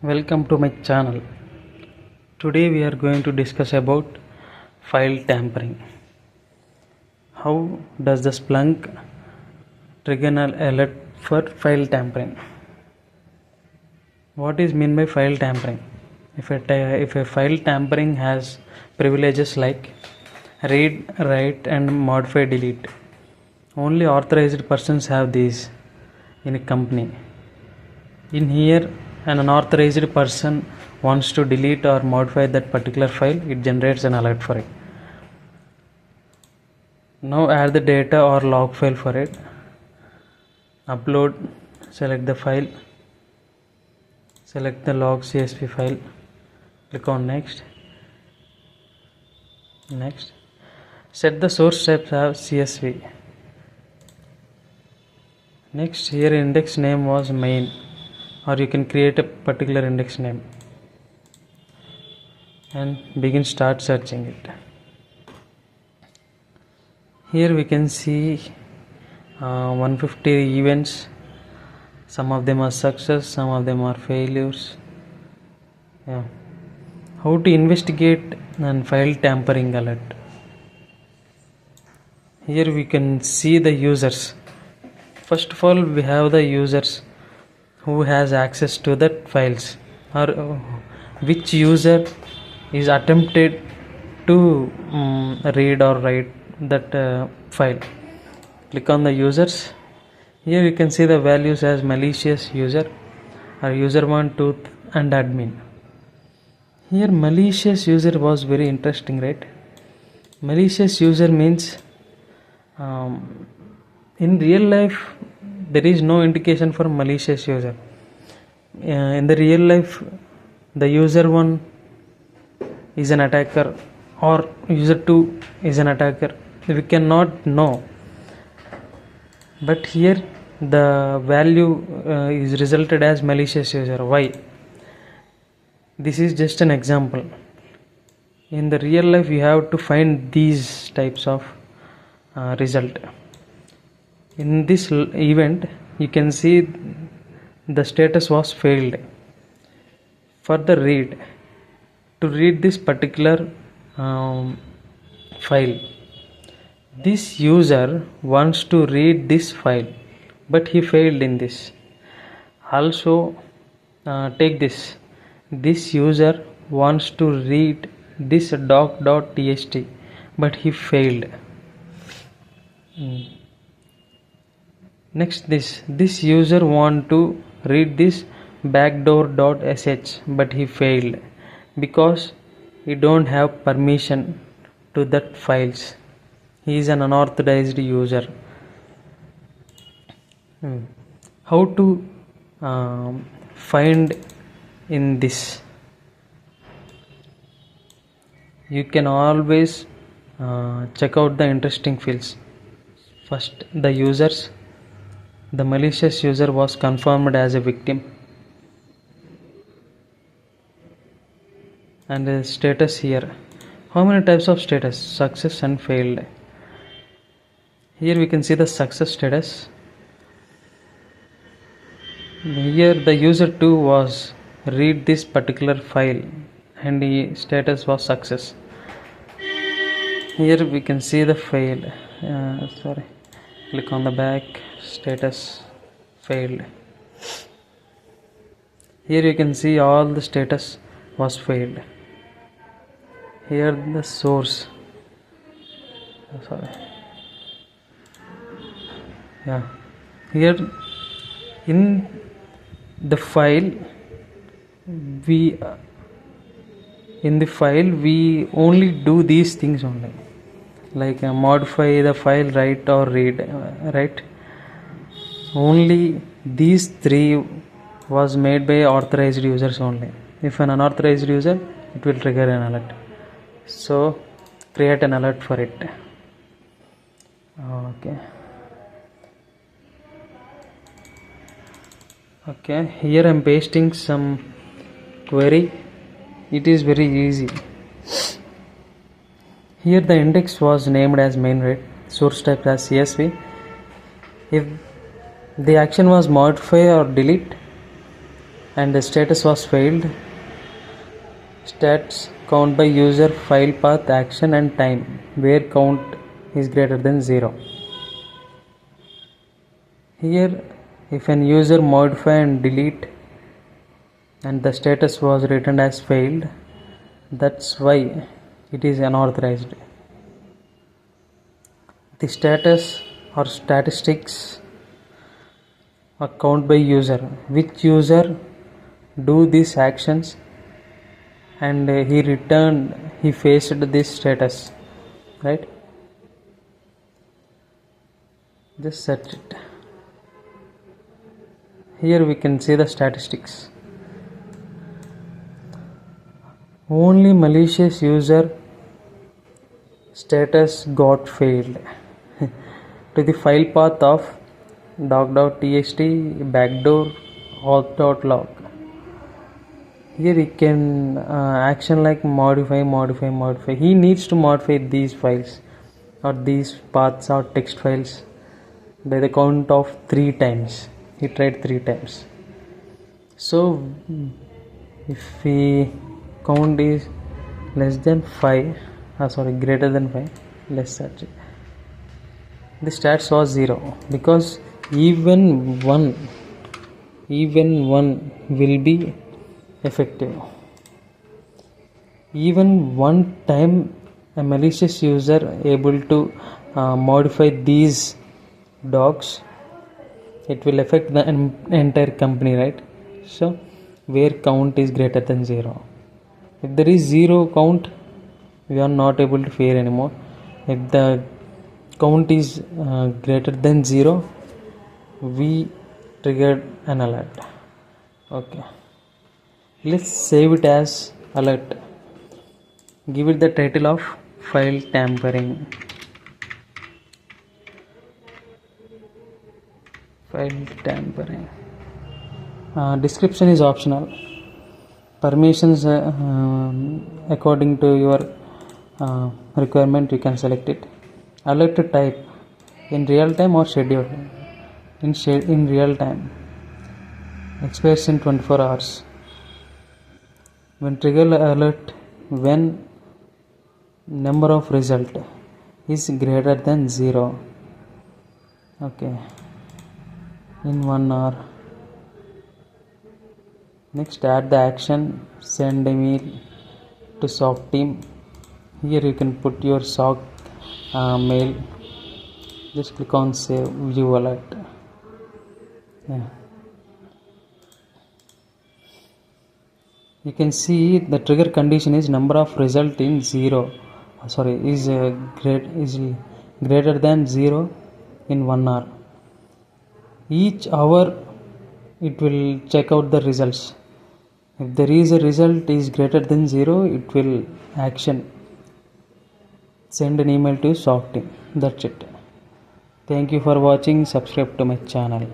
Welcome to my channel. Today we are going to discuss about file tampering. How does the Splunk trigger an alert for file tampering? What is meant by file tampering? If a file tampering has privileges like read, write and modify, delete, only authorized persons have these in a company. In here, an unauthorized person wants to delete or modify that particular file, it generates an alert for it. Now add the data or log file for it. Upload, select the file, select the log CSV file, click on next. Set the source type as CSV. Next, here index name was main, or you can create a particular index name and start searching it. Here we can see 150 events. Some of them are success, some of them are failures. How to investigate and file tampering alert? Here we can see the users. First of all, we have the users who has access to that files, or which user is attempted to read or write that file. Click on the users. Here you can see the values as malicious user, or user 1, 2 and admin. Here malicious user was very interesting, right? Malicious user means in real life there is no indication for malicious user. In the real life, the user 1 is an attacker or user 2 is an attacker. We cannot know. But here the value is resulted as malicious user. Why? This is just an example. In the real life, you have to find these types of result. In this event, you can see the status was failed. For the read, to read this particular file, this user wants to read this file, but he failed in this. Also, take this. This user wants to read this doc.txt, but he failed. Next, this user want to read this backdoor.sh, but he failed because he don't have permission to that files. He is an unauthorized user. How to find in this? You can always check out the interesting fields. First, the users. The malicious user was confirmed as a victim, and the status here. How many types of status? Success and failed. Here we can see the success status. Here the user 2 was read this particular file and the status was success. Here we can see the failed. Click on the back, status failed. Here you can see all the status was failed. Here the source. Here in the file we only do these things only, like modify the file, write or read, right? Only these three was made by authorized users only. If an unauthorized user, it will trigger an alert. So create an alert for it. Okay, here I am pasting some query. It is very easy. Here the index was named as main, right? Source type as CSV. If the action was modify or delete, and the status was failed. Stats count by user, file path, action and time, where count is greater than 0. Here, if an user modify and delete and the status was written as failed, that's why it is unauthorized. The status or statistics are count by user, which user do these actions and he faced this status, right? Just search it. Here we can see the statistics. Only malicious user status got failed to the file path of doc.txt backdoor auth.log. Here he can action like modify. He needs to modify these files or these paths or text files by the count of 3 times. He tried 3 times. So if we count is less than 5, greater than 5, let's search it. The stats was 0 because even one will be effective. Even one time a malicious user able to modify these docs, it will affect the entire company, right? So where count is greater than 0. If there is 0 count, we are not able to fare anymore. If the count is greater than 0, we triggered an alert. Okay, let's save it as alert. Give it the title of file tampering. Description is optional. Permissions according to your requirement you can select it. Alert type in real time or scheduled. In real time, expires in 24 hours. When trigger alert when number of result is greater than 0. Okay, in 1 hour. Next, add the action, send email to SOC team. Here you can put your SOC mail. Just click on save, view alert. Yeah. You can see the trigger condition is number of result in 0. Is greater than 0 in 1 hour. Each hour it will check out the results. If there is a result is greater than 0, it will action, send an email to SOC team. That's it. Thank you for watching. Subscribe to my channel.